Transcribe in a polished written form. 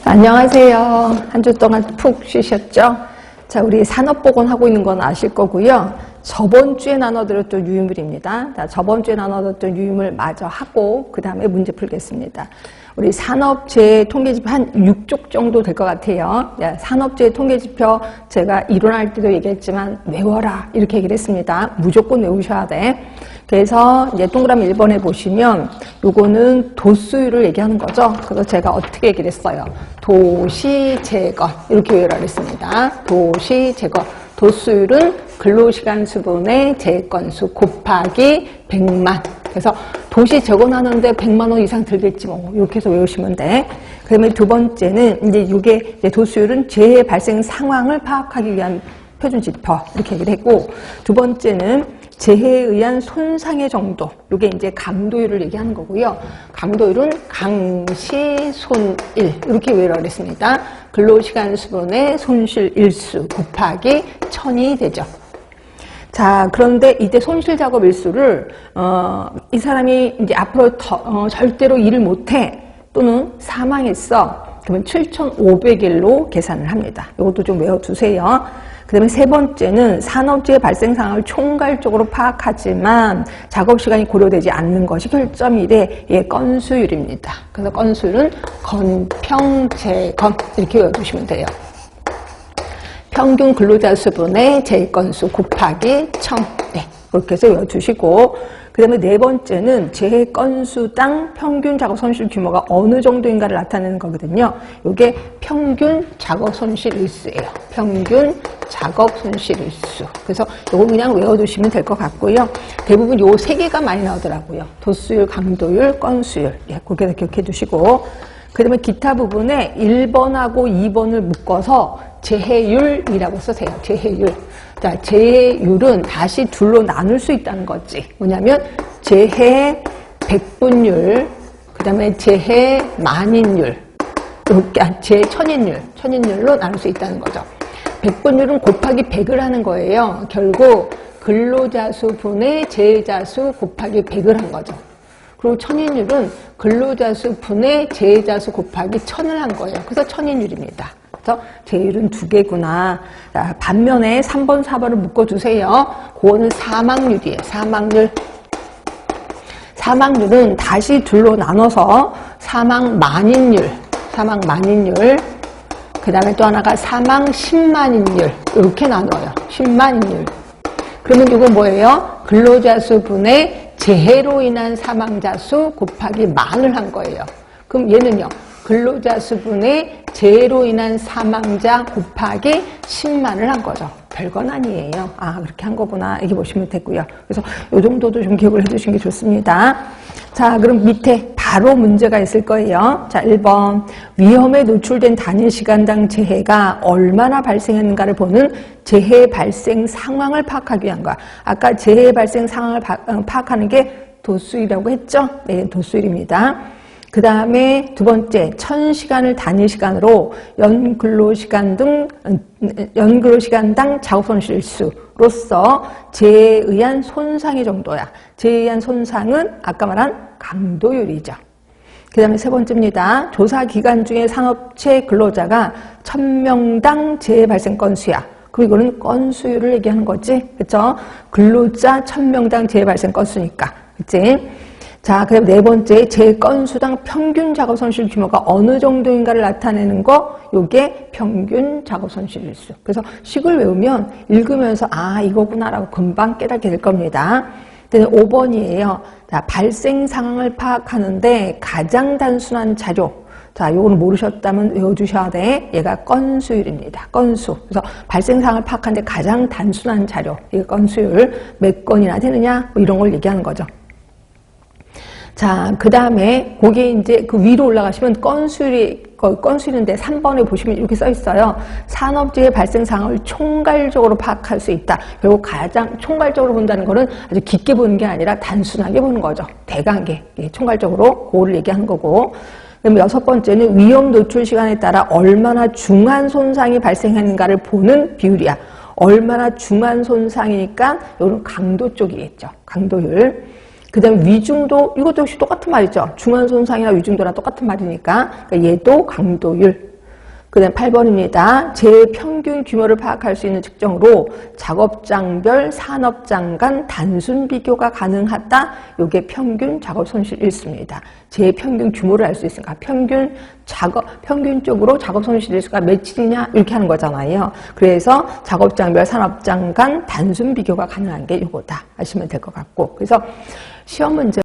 안녕하세요. 한 주 동안 푹 쉬셨죠? 자, 우리 산업보건 하고 있는 건 아실 거고요. 저번 주에 나눠드렸던 유인물입니다. 자, 저번 주에 나눠드렸던 유인물 마저 하고 그 다음에 문제 풀겠습니다. 우리 산업재해 통계지표 한 6쪽 정도 될 것 같아요. 자, 산업재해 통계지표 제가 이론할 때도 얘기했지만 외워라 이렇게 얘기를 했습니다. 무조건 외우셔야 돼. 그래서 이제 동그라미 1번에 보시면 요거는 도수율을 얘기하는 거죠. 그래서 제가 어떻게 얘기를 했어요? 도시재건 이렇게 외우라 그랬습니다. 도시재건. 도수율은 근로시간 수분의 재건수 곱하기 100만. 그래서 도시 재건하는데 100만 원 이상 들겠지 뭐. 이렇게 해서 외우시면 돼. 그 다음에 두 번째는 이제 이게 이제 도수율은 재해 발생 상황을 파악하기 위한 표준지표. 이렇게 얘기를 했고, 두 번째는 재해에 의한 손상의 정도. 이게 이제 강도율을 얘기하는 거고요. 강도율은 강시 손일. 이렇게 외우라고 그랬습니다. 근로시간 수분의 손실 일수 곱하기 1000이 되죠. 자, 그런데 이때 손실 작업 일수를, 이 사람이 이제 앞으로 절대로 일을 못해. 또는 사망했어. 그러면 7,500일로 계산을 합니다. 이것도 좀 외워두세요. 그 다음에 세 번째는 산업재해 발생 상황을 총괄적으로 파악하지만 작업시간이 고려되지 않는 것이 결점이 돼. 예, 건수율입니다. 그래서 건수율은 건평재건 이렇게 외워두시면 돼요. 평균 근로자 수분의 재건수 곱하기 1000. 네, 그렇게 해서 외워두시고, 그 다음에 네 번째는 재해 건수당 평균 작업 손실 규모가 어느 정도인가를 나타내는 거거든요. 이게 평균 작업 손실 일수예요. 평균 작업 손실 일수. 그래서 이거 그냥 외워두시면 될 것 같고요. 대부분 요 세 개가 많이 나오더라고요. 도수율, 강도율, 건수율. 예, 그렇게 기억해 두시고. 그 다음에 기타 부분에 1번하고 2번을 묶어서 재해율이라고 쓰세요. 재해율. 자, 재해율은 다시 둘로 나눌 수 있다는 거지. 뭐냐면 재해 백분율, 그 다음에 재해 만인율, 재해 천인율로 나눌 수 있다는 거죠. 백분율은 곱하기 100을 하는 거예요. 결국 근로자 수 분의 재해자 수 곱하기 100을 한 거죠. 그리고 천인율은 근로자 수 분의 재해자 수 곱하기 1000을 한 거예요. 그래서 천인율입니다. 그래서 재율은 두 개구나. 자, 반면에 3번, 4번을 묶어주세요. 그거는 사망률이에요. 사망률. 사망률은 다시 둘로 나눠서 사망만인율, 그 다음에 또 하나가 사망 10만인율 이렇게 나눠요. 10만인율. 그러면 이거 뭐예요? 근로자 수 분의 재해로 인한 사망자 수 곱하기 만을 한 거예요. 그럼 얘는요? 근로자 수분의 재해로 인한 사망자 곱하기 10만을 한 거죠. 별건 아니에요. 아, 그렇게 한 거구나. 이렇게 보시면 되고요. 그래서 이 정도도 좀 기억을 해주시는 게 좋습니다. 자, 그럼 밑에 바로 문제가 있을 거예요. 자, 1번. 위험에 노출된 단위 시간당 재해가 얼마나 발생했는가를 보는 재해 발생 상황을 파악하기 위한 거야. 아까 재해 발생 상황을 파악하는 게 도수율이라고 했죠? 네, 도수율입니다. 그 다음에 두 번째, 1000시간을 단위 시간으로 연근로시간당 작업손실수로서 재해에 의한 손상의 정도야. 재해에 의한 손상은 아까 말한 강도율이죠. 그 다음에 세 번째입니다. 조사 기간 중에 산업체 근로자가 1000명당 재해 발생 건수야. 그럼 이거는 건수율을 얘기하는 거지. 그쵸? 근로자 1000명당 재해 발생 건수니까. 그치? 자, 그 다음 네 번째, 재 건수당 평균 작업 손실 규모가 어느 정도인가를 나타내는 거, 요게 평균 작업 손실 일수. 그래서 식을 외우면 읽으면서 아, 이거구나라고 금방 깨닫게 될 겁니다. 5번이에요. 자, 발생 상황을 파악하는데 가장 단순한 자료. 자, 요거는 모르셨다면 외워주셔야 돼. 얘가 건수율입니다. 건수. 그래서 발생 상황을 파악하는데 가장 단순한 자료. 이게 건수율. 몇 건이나 되느냐? 뭐 이런 걸 얘기하는 거죠. 자, 그 다음에 거기에 이제 그 위로 올라가시면 건수율인데 3번에 보시면 이렇게 써 있어요. 산업재해 발생 상황을 총괄적으로 파악할 수 있다. 결국 가장 총괄적으로 본다는 거는 아주 깊게 보는 게 아니라 단순하게 보는 거죠. 대강계. 총괄적으로 그거를 얘기하는 거고. 그럼 여섯 번째는 위험 노출 시간에 따라 얼마나 중한 손상이 발생하는가를 보는 비율이야. 얼마나 중한 손상이니까 이건 강도 쪽이겠죠. 강도율. 그 다음에 위중도, 이것도 역시 똑같은 말이죠. 중한 손상이나 위중도랑 똑같은 말이니까. 그러니까 얘도 강도율. 그다음 8번입니다. 재평균 규모를 파악할 수 있는 측정으로 작업장별 산업장 간 단순 비교가 가능하다. 이게 평균 작업 손실 일수입니다. 재평균 규모를 알 수 있으니까 평균적으로 작업 손실 일수가 며칠이냐 이렇게 하는 거잖아요. 그래서 작업장별 산업장 간 단순 비교가 가능한 게 이거다 하시면 될 것 같고, 그래서 시험 문제